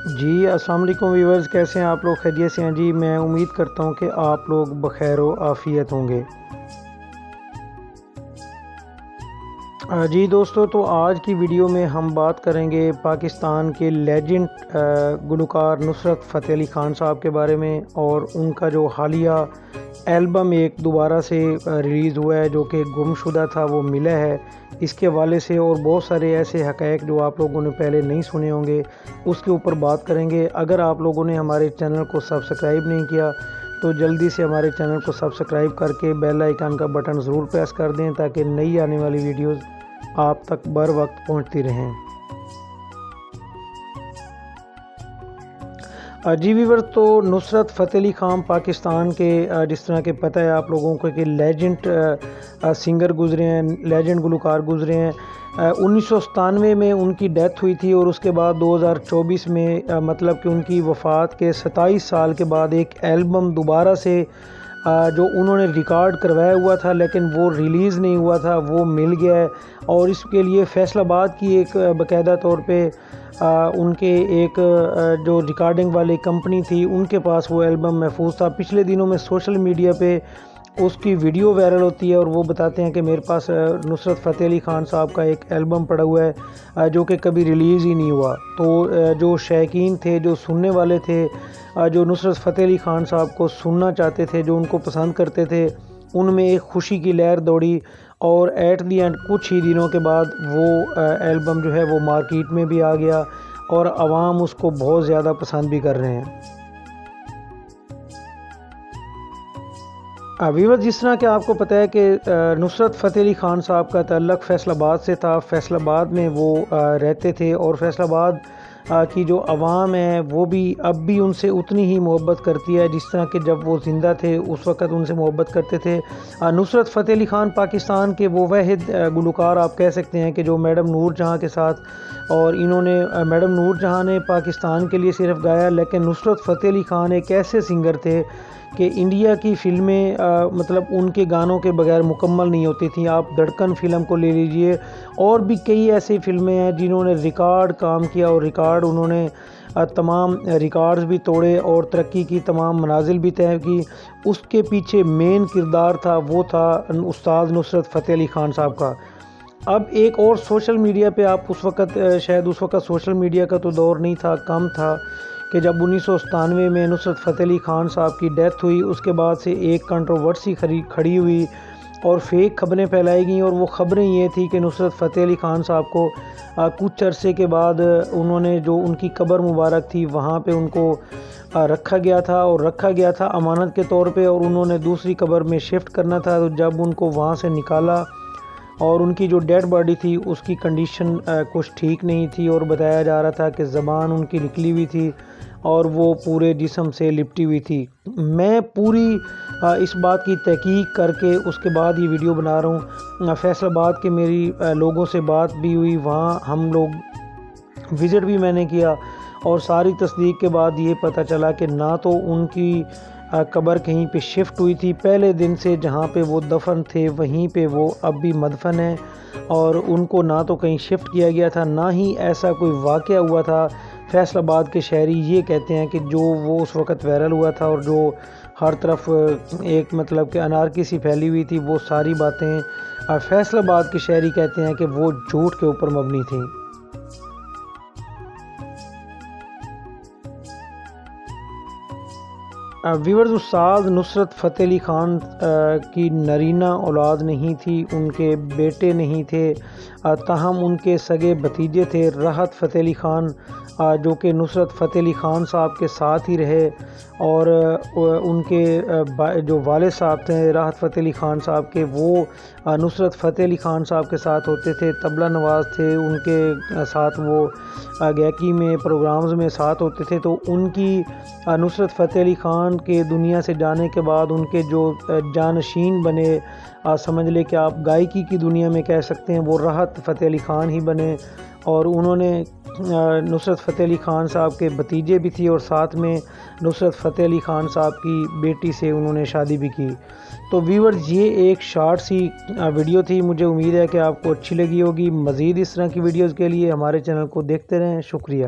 جی السلام علیکم ویورز، کیسے ہیں آپ لوگ؟ خیریت سے ہیں جی؟ میں امید کرتا ہوں کہ آپ لوگ بخیر و عافیت ہوں گے۔ جی دوستو، تو آج کی ویڈیو میں ہم بات کریں گے پاکستان کے لیجنڈ گلوکار نصرت فتح علی خان صاحب کے بارے میں، اور ان کا جو حالیہ البم ایک دوبارہ سے ریلیز ہوا ہے جو کہ گم شدہ تھا، وہ ملا ہے، اس کے حوالے سے اور بہت سارے ایسے حقائق جو آپ لوگوں نے پہلے نہیں سنے ہوں گے اس کے اوپر بات کریں گے۔ اگر آپ لوگوں نے ہمارے چینل کو سبسکرائب نہیں کیا تو جلدی سے ہمارے چینل کو سبسکرائب کر کے بیل آئیکن کا بٹن ضرور پریس کر دیں تاکہ نئی آنے والی ویڈیوز آپ تک بر وقت پہنچتی رہیں۔ جی ویور، تو نصرت فتح علی خان پاکستان کے جس طرح کہ پتہ ہے آپ لوگوں کو کہ لیجنڈ سنگر گزرے ہیں، لیجنڈ گلوکار گزرے ہیں۔ 1997 میں ان کی ڈیتھ ہوئی تھی، اور اس کے بعد 2024 میں مطلب کہ ان کی وفات کے 27 سال کے بعد ایک البم دوبارہ سے جو انہوں نے ریکارڈ کروایا ہوا تھا لیکن وہ ریلیز نہیں ہوا تھا، وہ مل گیا ہے۔ اور اس کے لیے فیصل آباد کی ایک باقاعدہ طور پہ ان کے ایک جو ریکارڈنگ والی کمپنی تھی ان کے پاس وہ البم محفوظ تھا۔ پچھلے دنوں میں سوشل میڈیا پہ اس کی ویڈیو وائرل ہوتی ہے اور وہ بتاتے ہیں کہ میرے پاس نصرت فتح علی خان صاحب کا ایک البم پڑا ہوا ہے جو کہ کبھی ریلیز ہی نہیں ہوا۔ تو جو شائقین تھے، جو سننے والے تھے، جو نصرت فتح علی خان صاحب کو سننا چاہتے تھے، جو ان کو پسند کرتے تھے، ان میں ایک خوشی کی لہر دوڑی، اور ایٹ دی اینڈ کچھ ہی دنوں کے بعد وہ البم جو ہے وہ مارکیٹ میں بھی آ گیا اور عوام اس کو بہت زیادہ پسند بھی کر رہے ہیں۔ ویور، جس طرح کہ آپ کو پتہ ہے کہ نصرت فتح علی خان صاحب کا تعلق فیصل آباد سے تھا، فیصل آباد میں وہ رہتے تھے، اور فیصل آباد کی جو عوام ہے وہ بھی اب بھی ان سے اتنی ہی محبت کرتی ہے جس طرح کہ جب وہ زندہ تھے اس وقت ان سے محبت کرتے تھے۔ نصرت فتح علی خان پاکستان کے وہ واحد گلوکار آپ کہہ سکتے ہیں کہ جو میڈم نور جہاں کے ساتھ، اور انہوں نے میڈم نور جہاں نے پاکستان کے لیے صرف گایا، لیکن نصرت فتح علی خان ایک ایسے سنگر تھے کہ انڈیا کی فلمیں مطلب ان کے گانوں کے بغیر مکمل نہیں ہوتی تھیں۔ آپ دھڑکن فلم کو لے لیجئے، اور بھی کئی ایسی فلمیں ہیں جنہوں نے ریکارڈ کام کیا، اور ریکارڈ انہوں نے تمام ریکارڈز بھی توڑے اور ترقی کی تمام منازل بھی طے کی۔ اس کے پیچھے مین کردار تھا، وہ تھا استاد نصرت فتح علی خان صاحب کا۔ اب ایک اور سوشل میڈیا پہ آپ اس وقت شاید اس وقت سوشل میڈیا کا تو دور نہیں تھا، کم تھا، کہ جب 1997 میں نصرت فتح علی خان صاحب کی ڈیتھ ہوئی اس کے بعد سے ایک کنٹروورسی کھڑی ہوئی اور فیک خبریں پھیلائی گئیں، اور وہ خبریں یہ تھی کہ نصرت فتح علی خان صاحب کو کچھ عرصے کے بعد انہوں نے جو ان کی قبر مبارک تھی وہاں پہ ان کو رکھا گیا تھا، اور رکھا گیا تھا امانت کے طور پہ، اور انہوں نے دوسری قبر میں شفٹ کرنا تھا۔ تو جب ان کو وہاں سے نکالا اور ان کی جو ڈیڈ باڈی تھی اس کی کنڈیشن کچھ ٹھیک نہیں تھی، اور بتایا جا رہا تھا کہ زبان ان کی نکلی ہوئی تھی اور وہ پورے جسم سے لپٹی ہوئی تھی۔ میں پوری اس بات کی تحقیق کر کے اس کے بعد یہ ویڈیو بنا رہا ہوں۔ فیصل آباد کے میری لوگوں سے بات بھی ہوئی، وہاں ہم لوگ وزٹ بھی میں نے کیا، اور ساری تصدیق کے بعد یہ پتہ چلا کہ نہ تو ان کی قبر کہیں پہ شفٹ ہوئی تھی، پہلے دن سے جہاں پہ وہ دفن تھے وہیں پہ وہ اب بھی مدفن ہیں، اور ان کو نہ تو کہیں شفٹ کیا گیا تھا، نہ ہی ایسا کوئی واقعہ ہوا تھا۔ فیصل آباد کے شہری یہ کہتے ہیں کہ جو وہ اس وقت وائرل ہوا تھا اور جو ہر طرف ایک مطلب کہ انارکی سی پھیلی ہوئی تھی، وہ ساری باتیں فیصل آباد کے شہری کہتے ہیں کہ وہ جھوٹ کے اوپر مبنی تھیں۔ ویورز، استاد نصرت فتح علی خان کی نرینہ اولاد نہیں تھی، ان کے بیٹے نہیں تھے، تاہم ان کے سگے بھتیجے تھے۔ راحت فتح علی خان جو کہ نصرت فتح علی خان صاحب کے ساتھ ہی رہے، اور ان کے جو والد صاحب تھے راحت فتح علی خان صاحب کے، وہ نصرت فتح علی خان صاحب کے ساتھ ہوتے تھے، طبلہ نواز تھے، ان کے ساتھ وہ گائیکی میں پروگرامز میں ساتھ ہوتے تھے۔ تو ان کی نصرت فتح علی خان کے دنیا سے جانے کے بعد ان کے جو جانشین بنے، سمجھ لے کہ آپ گائیکی کی دنیا میں کہہ سکتے ہیں، وہ راحت فتح علی خان ہی بنے، اور انہوں نے نصرت فتح علی خان صاحب کے بھتیجے بھی تھی، اور ساتھ میں نصرت فتح علی خان صاحب کی بیٹی سے انہوں نے شادی بھی کی۔ تو ویورز، یہ ایک شارٹ سی ویڈیو تھی، مجھے امید ہے کہ آپ کو اچھی لگی ہوگی۔ مزید اس طرح کی ویڈیوز کے لیے ہمارے چینل کو دیکھتے رہیں۔ شکریہ۔